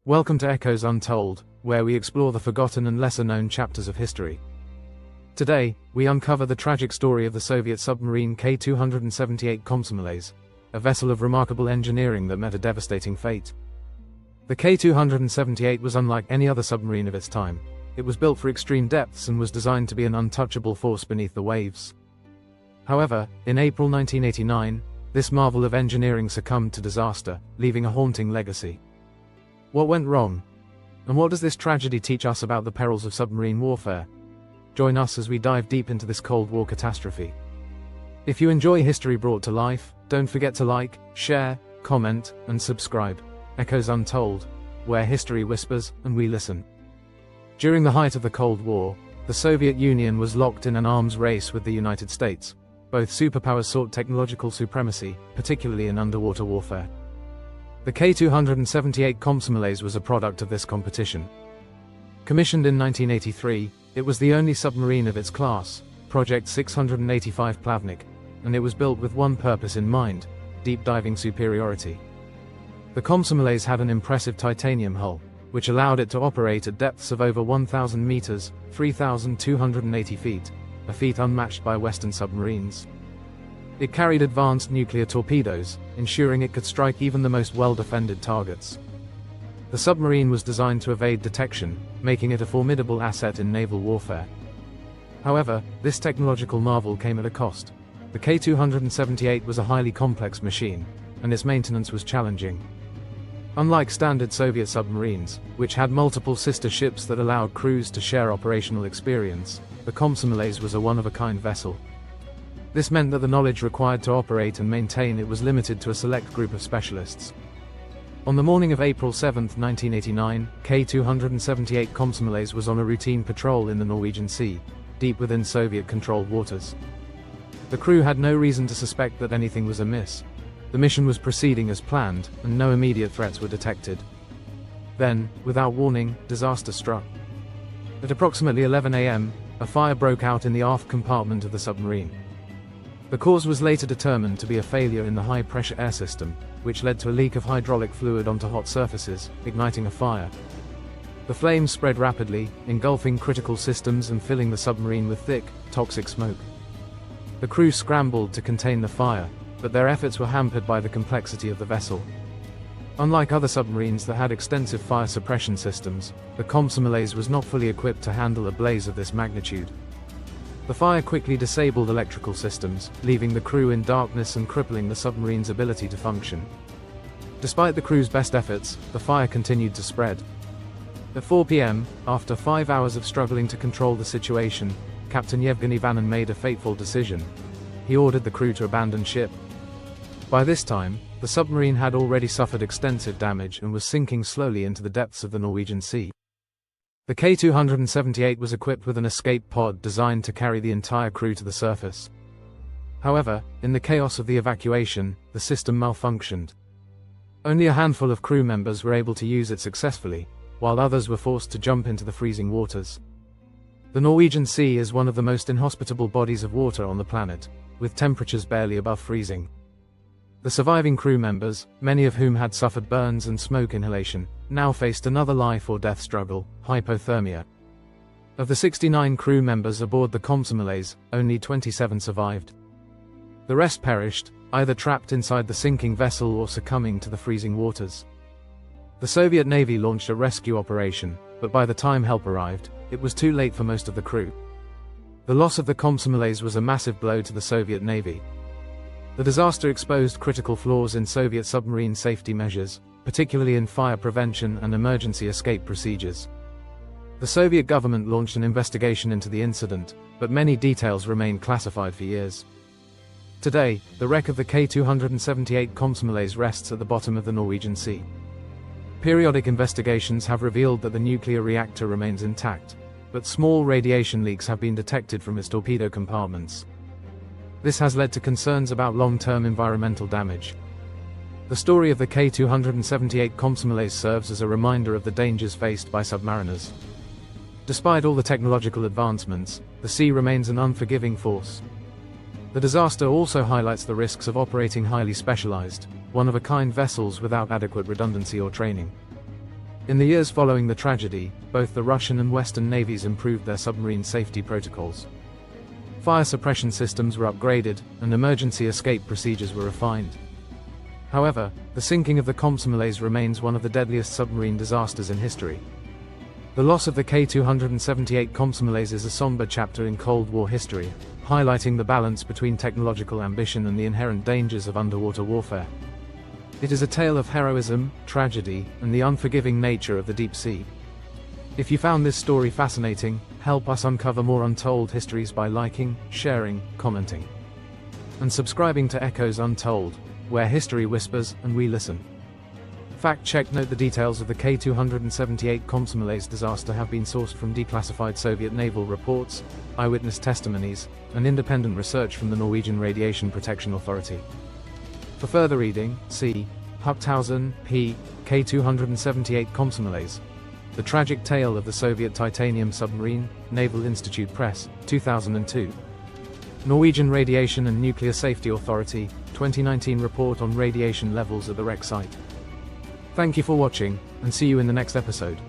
Welcome to Echoes Untold, where we explore the forgotten and lesser-known chapters of history. Today, we uncover the tragic story of the Soviet submarine K-278 Komsomolets, a vessel of remarkable engineering that met a devastating fate. The K-278 was unlike any other submarine of its time. It was built for extreme depths and was designed to be an untouchable force beneath the waves. However, in April 1989, this marvel of engineering succumbed to disaster, leaving a haunting legacy. What went wrong? And what does this tragedy teach us about the perils of submarine warfare? Join us as we dive deep into this Cold War catastrophe. If you enjoy history brought to life, don't forget to like, share, comment, and subscribe. Echoes Untold, where history whispers and we listen. During the height of the Cold War, the Soviet Union was locked in an arms race with the United States. Both superpowers sought technological supremacy, particularly in underwater warfare. The K-278 Komsomolets was a product of this competition. Commissioned in 1983, it was the only submarine of its class, Project 685 Plavnik, and it was built with one purpose in mind: deep-diving superiority. The Komsomolets had an impressive titanium hull, which allowed it to operate at depths of over 1,000 meters, 3,280 feet, a feat unmatched by Western submarines. It carried advanced nuclear torpedoes, ensuring it could strike even the most well-defended targets. The submarine was designed to evade detection, making it a formidable asset in naval warfare. However, this technological marvel came at a cost. The K-278 was a highly complex machine, and its maintenance was challenging. Unlike standard Soviet submarines, which had multiple sister ships that allowed crews to share operational experience, the Komsomolets was a one-of-a-kind vessel. This meant that the knowledge required to operate and maintain it was limited to a select group of specialists. On the morning of April 7, 1989, K-278 Komsomolets was on a routine patrol in the Norwegian Sea, deep within Soviet-controlled waters. The crew had no reason to suspect that anything was amiss. The mission was proceeding as planned, and no immediate threats were detected. Then, without warning, disaster struck. At approximately 11 a.m., a fire broke out in the aft compartment of the submarine. The cause was later determined to be a failure in the high-pressure air system, which led to a leak of hydraulic fluid onto hot surfaces, igniting a fire. The flames spread rapidly, engulfing critical systems and filling the submarine with thick, toxic smoke. The crew scrambled to contain the fire, but their efforts were hampered by the complexity of the vessel. Unlike other submarines that had extensive fire suppression systems, the Komsomolets was not fully equipped to handle a blaze of this magnitude. The fire quickly disabled electrical systems, leaving the crew in darkness and crippling the submarine's ability to function. Despite the crew's best efforts, the fire continued to spread. At 4 p.m., after 5 hours of struggling to control the situation, Captain Yevgeny Vanin made a fateful decision. He ordered the crew to abandon ship. By this time, the submarine had already suffered extensive damage and was sinking slowly into the depths of the Norwegian Sea. The K-278 was equipped with an escape pod designed to carry the entire crew to the surface. However, in the chaos of the evacuation, the system malfunctioned. Only a handful of crew members were able to use it successfully, while others were forced to jump into the freezing waters. The Norwegian Sea is one of the most inhospitable bodies of water on the planet, with temperatures barely above freezing. The surviving crew members, many of whom had suffered burns and smoke inhalation, now faced another life-or-death struggle: hypothermia. Of the 69 crew members aboard the Komsomolets, only 27 survived. The rest perished, either trapped inside the sinking vessel or succumbing to the freezing waters. The Soviet Navy launched a rescue operation, but by the time help arrived, it was too late for most of the crew. The loss of the Komsomolets was a massive blow to the Soviet Navy. The disaster exposed critical flaws in Soviet submarine safety measures, particularly in fire prevention and emergency escape procedures. The Soviet government launched an investigation into the incident, but many details remained classified for years. Today, the wreck of the K-278 Komsomolets rests at the bottom of the Norwegian Sea. Periodic investigations have revealed that the nuclear reactor remains intact, but small radiation leaks have been detected from its torpedo compartments. This has led to concerns about long-term environmental damage. The story of the K-278 Komsomolets serves as a reminder of the dangers faced by submariners. Despite all the technological advancements, the sea remains an unforgiving force. The disaster also highlights the risks of operating highly specialized, one-of-a-kind vessels without adequate redundancy or training. In the years following the tragedy, both the Russian and Western navies improved their submarine safety protocols. Fire suppression systems were upgraded, and emergency escape procedures were refined. However, the sinking of the Komsomolets remains one of the deadliest submarine disasters in history. The loss of the K-278 Komsomolets is a somber chapter in Cold War history, highlighting the balance between technological ambition and the inherent dangers of underwater warfare. It is a tale of heroism, tragedy, and the unforgiving nature of the deep sea. If you found this story fascinating, help us uncover more untold histories by liking, sharing, commenting, and subscribing to Echoes Untold, where history whispers and we listen. Fact check: note the details of the K-278 Komsomolets disaster have been sourced from declassified Soviet naval reports, eyewitness testimonies, and independent research from the Norwegian Radiation Protection Authority. For further reading, see Huchthausen, P. K-278 Komsomolets. The Tragic Tale of the Soviet Titanium Submarine, Naval Institute Press, 2002. Norwegian Radiation and Nuclear Safety Authority, 2019 report on radiation levels at the wreck site. Thank you for watching, and see you in the next episode.